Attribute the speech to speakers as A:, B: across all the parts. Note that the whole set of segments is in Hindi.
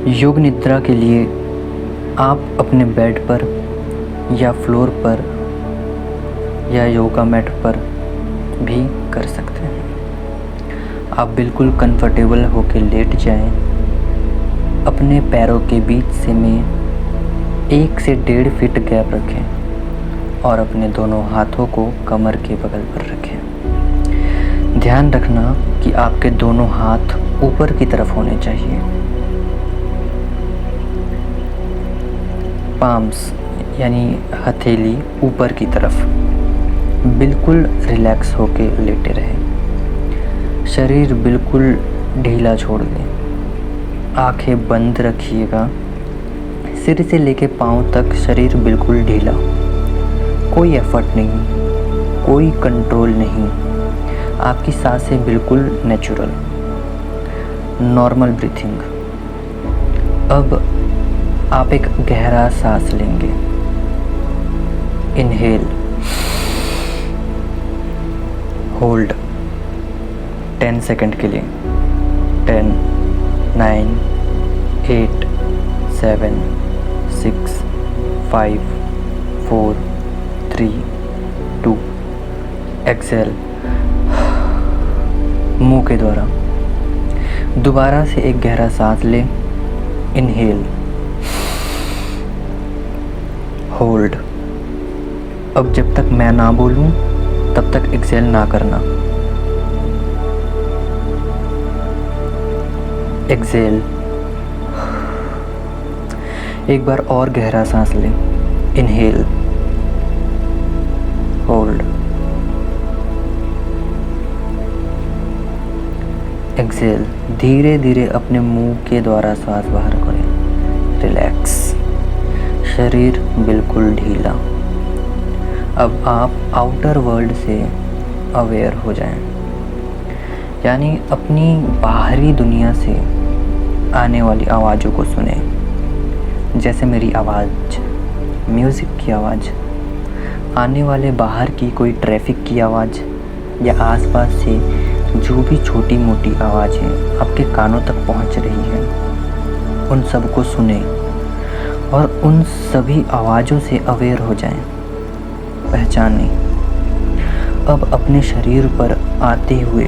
A: योग निद्रा के लिए आप अपने बेड पर या फ्लोर पर या योगा मैट पर भी कर सकते हैं। आप बिल्कुल कंफर्टेबल होकर लेट जाएं। अपने पैरों के बीच से में 1 से 1.5 फीट गैप रखें और अपने दोनों हाथों को कमर के बगल पर रखें। ध्यान रखना कि आपके दोनों हाथ ऊपर की तरफ होने चाहिए। पाम्स यानी हथेली ऊपर की तरफ। बिल्कुल रिलैक्स होके लेटे रहें। शरीर बिल्कुल ढीला छोड़ दें। आंखें बंद रखिएगा। सिर से लेके पाँव तक शरीर बिल्कुल ढीला। कोई एफर्ट नहीं, कोई कंट्रोल नहीं। आपकी सांसें बिल्कुल नेचुरल, नॉर्मल ब्रीथिंग। अब आप एक गहरा सांस लेंगे। इनहेल, होल्ड 10 सेकंड के लिए। 10, 9, 8, 7, 6, 5, 4, 3, 2। एक्सेल मुंह के द्वारा। दोबारा से एक गहरा सांस लें। Inhale, hold. अब जब तक मैं ना बोलूं तब तक एक्सेल ना करना। एक्सेल। एक बार और गहरा सांस लें। Inhale, hold, exhale. धीरे धीरे अपने मुंह के द्वारा सांस बाहर करें। रिलैक्स। शरीर बिल्कुल ढीला। अब आप आउटर वर्ल्ड से अवेयर हो जाएं, यानी अपनी बाहरी दुनिया से आने वाली आवाज़ों को सुने, जैसे मेरी आवाज़, म्यूज़िक की आवाज़, आने वाले बाहर की कोई ट्रैफिक की आवाज़ या आसपास से जो भी छोटी मोटी आवाज़ें आपके कानों तक पहुंच रही हैं, उन सबको सुने और उन सभी आवाज़ों से अवेयर हो जाएं, पहचानें। अब अपने शरीर पर आते हुए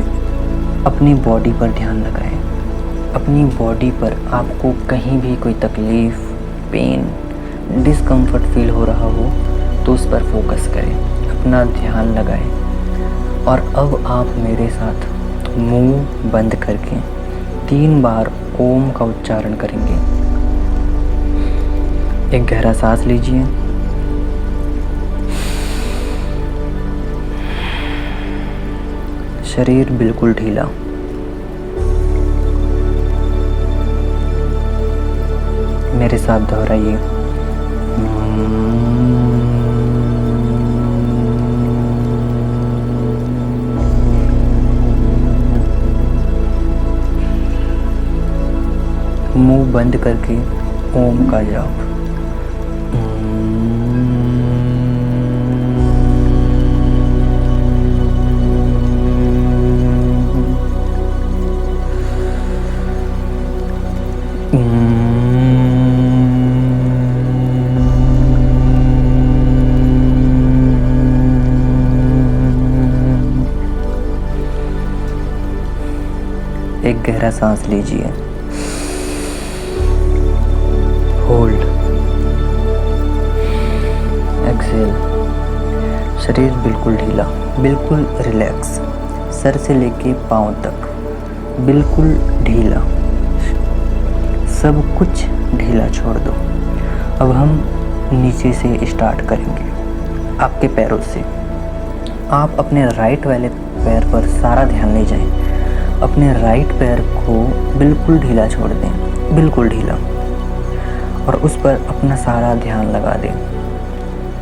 A: अपनी बॉडी पर ध्यान लगाएं। अपनी बॉडी पर आपको कहीं भी कोई तकलीफ़, पेन, डिस्कम्फर्ट फील हो रहा हो तो उस पर फोकस करें, अपना ध्यान लगाएं। और अब आप मेरे साथ मुंह बंद करके 3 बार ओम का उच्चारण करेंगे। एक गहरा सांस लीजिए। शरीर बिल्कुल ढीला। मेरे साथ दोहराइए। मुंह बंद करके ओम का जाप। एक गहरा सांस लीजिए। Hold, exhale. शरीर बिल्कुल ढीला, बिल्कुल रिलैक्स। सर से लेके पाँव तक बिल्कुल ढीला। सब कुछ ढीला छोड़ दो। अब हम नीचे से स्टार्ट करेंगे, आपके पैरों से। आप अपने राइट वाले पैर पर सारा ध्यान ले जाएं। अपने राइट पैर को बिल्कुल ढीला छोड़ दें, बिल्कुल ढीला, और उस पर अपना सारा ध्यान लगा दें।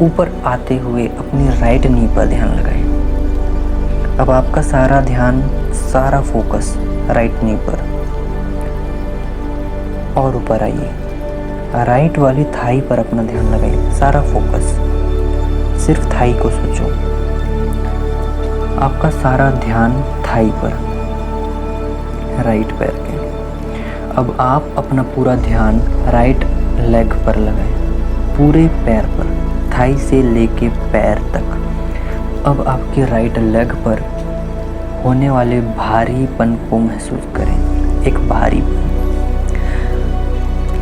A: ऊपर आते हुए अपनी राइट नी पर ध्यान लगाएं। अब आपका सारा ध्यान, सारा फोकस राइट नी पर। और ऊपर आइए, राइट वाली थाई पर अपना ध्यान लगाइए। सारा फोकस सिर्फ थाई को सोचो। आपका सारा ध्यान थाई पर, राइट पैर के। अब आप अपना पूरा ध्यान राइट लेग पर लगाएं, पूरे पैर पर, थाई से लेके पैर तक। अब आपके राइट लेग पर होने वाले भारीपन को महसूस करें, एक भारीपन।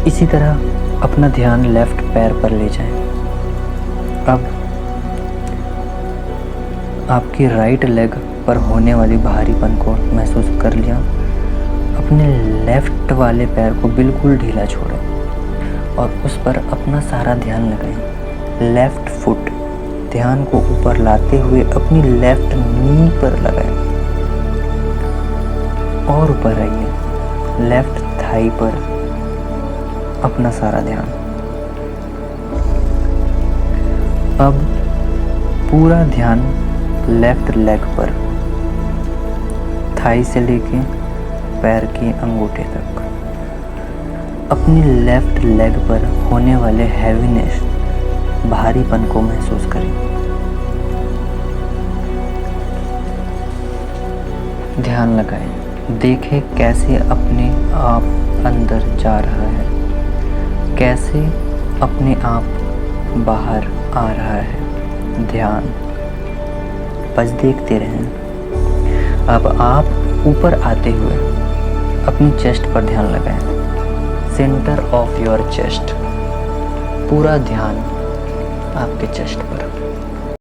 A: इसी तरह अपना ध्यान लेफ्ट पैर पर ले जाएं। अब आपकी राइट लेग पर होने वाली भारीपन को महसूस कर लिया। अपने लेफ्ट वाले पैर को बिल्कुल ढीला छोड़ें और उस पर अपना सारा ध्यान लगाएं। लेफ्ट फुट, ध्यान को ऊपर लाते हुए अपनी लेफ्ट नी पर लगाएं और ऊपर आइए। लेफ्ट थाई पर अपना सारा ध्यान। अब पूरा ध्यान लेफ्ट लेग पर, थाई से लेके पैर के अंगूठे तक। अपनी लेफ्ट लेग पर होने वाले हैवीनेस, भारीपन को महसूस करें। ध्यान लगाएं, देखें कैसे अपने आप अंदर जा रहा है, कैसे अपने आप बाहर आ रहा है। ध्यान बस देखते रहें। अब आप ऊपर आते हुए अपनी चेस्ट पर ध्यान लगाएं, सेंटर ऑफ योर चेस्ट। पूरा ध्यान आपके चेस्ट पर।